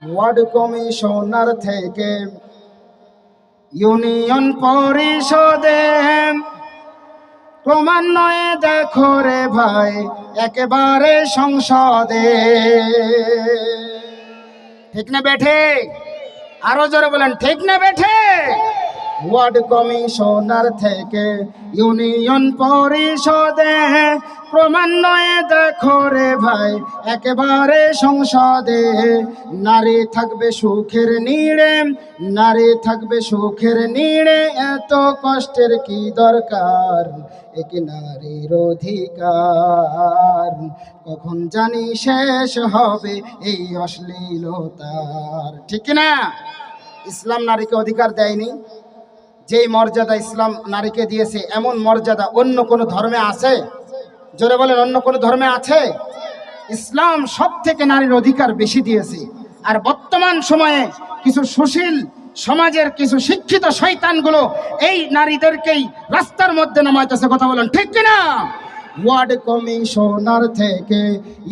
Ward commissioner থেকে union পরিষদে ক্রমান্বয়ে দেখো রে ভাই একেবারে সংসদে। ঠিক না বেঠে? আরো জোরে বলেন ঠিক না বেঠে? ওয়ার্ড কমিশনার থেকে ইউনিয়ন পরিষদে ক্রমান্বয়ে দেখো রে ভাই একেবারে সংসদে। নারী থাকবে সুখের নিড়ে, নারী থাকবে সুখের নিড়ে, এত কষ্টের কি দরকার, এক নারীর অধিকার কখন জানি শেষ হবে এই অশ্লীলতার। ঠিক না? ইসলাম নারীকে অধিকার দেয়নি। যেই মর্যাদা ইসলাম নারীকে দিয়েছে এমন মর্যাদা অন্য কোনো ধর্মে আছে? জোরে বলেন, অন্য কোনো ধর্মে আছে? ইসলাম সব থেকে নারীর অধিকার বেশি দিয়েছে। আর বর্তমান সময়ে কিছু সুশীল সমাজের কিছু শিক্ষিত শয়তানগুলো এই নারীদেরকেই রাস্তার মধ্যে নামাইতেছে। কথা বলেন ঠিক কিনা? ওয়ার্ড কমিশনার থেকে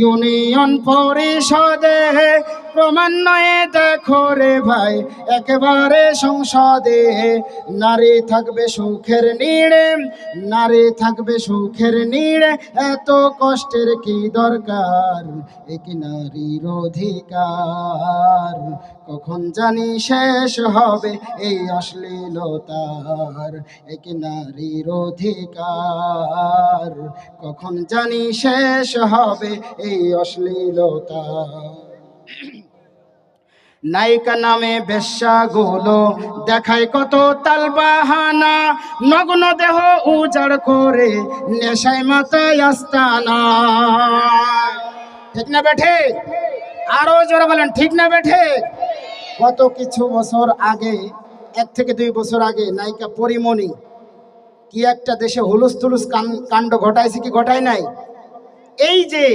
ইউনিয়ন পরিষদে ক্রমান্বয়ে দেখো রে ভাই একেবারে সংসদে। নারী থাকবে সুখের নিড়ে, নারী থাকবে সুখের নিড়ে, এত কষ্টের কি দরকার, এক নারীর অধিকার কখন জানি শেষ হবে এই অশ্লীলতার, এক নারীর অধিকার কখন জানি শেষ হবে এই অশ্লীলতা। নায়িকা নামে বেশ্যাগুলো দেখায় কত তালবাহানা, নগ্ন দেহ উজাড় করে নেশায় মাথায় আস্তানা। ঠিক না বেঠে? আরো জোরে বলেন ঠিক না বেঠে? গত কিছু বছর আগে, 1 থেকে 2 বছর আগে নায়িকা পরিমণি কি একটা দেশে হুলুস তুলুস কাণ্ড ঘটাইছে কি ঘটায় নাই? এই যে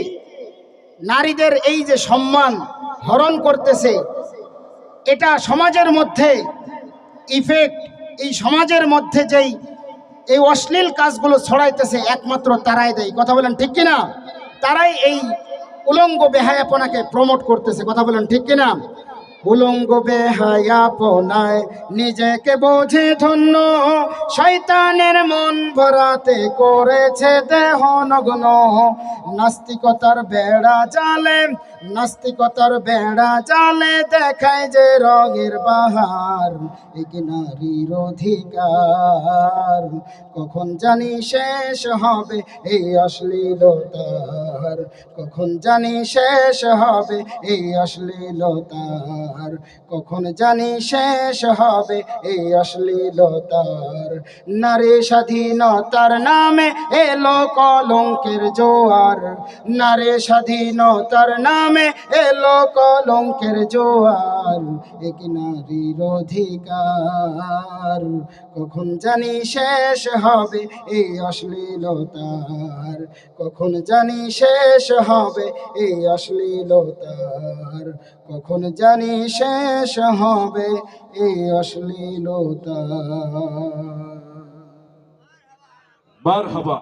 নারীদের এই যে সম্মান হরণ করতেছে, এটা সমাজের মধ্যে ইফেক্ট, এই সমাজের মধ্যে যেই এই অশ্লীল কাজগুলো ছড়াইতেছে একমাত্র তারাই দেয়। কথা বলেন ঠিক কিনা? তারাই এই উলঙ্গ বেহায়াপনাকে প্রমোট করতেছে। কথা বলেন ঠিক কিনা? উলঙ্গ বেহায়াপনায় নিজেকে বোঝে ধন্য, শয়তানের মন ভরাতে করেছে দেহ নগ্ন। নাস্তিকতার বেড়া জালে, নাস্তিকতার বেড়া জালে দেখায় যে রঙের বাহার, এক নারীর অধিকার কখন জানি শেষ হবে এই অশ্লীলতার, কখন জানি শেষ হবে এই অশ্লীলতার, কখন জানি শেষ হবে এই অশ্লীলতার। নারী স্বাধীনতার নামে এলো কলঙ্কের জোয়ার, নারী স্বাধীনতার নামে এলো কলঙ্কের জোয়ার, এক নারীর অধিকার কখন জানি শেষ হবে এই অশ্লীলতার, কখন জানি শেষ হবে এই অশ্লীলতার, কখন জানি শেষ হবে এই অশ্লীলতার। মারহাবা।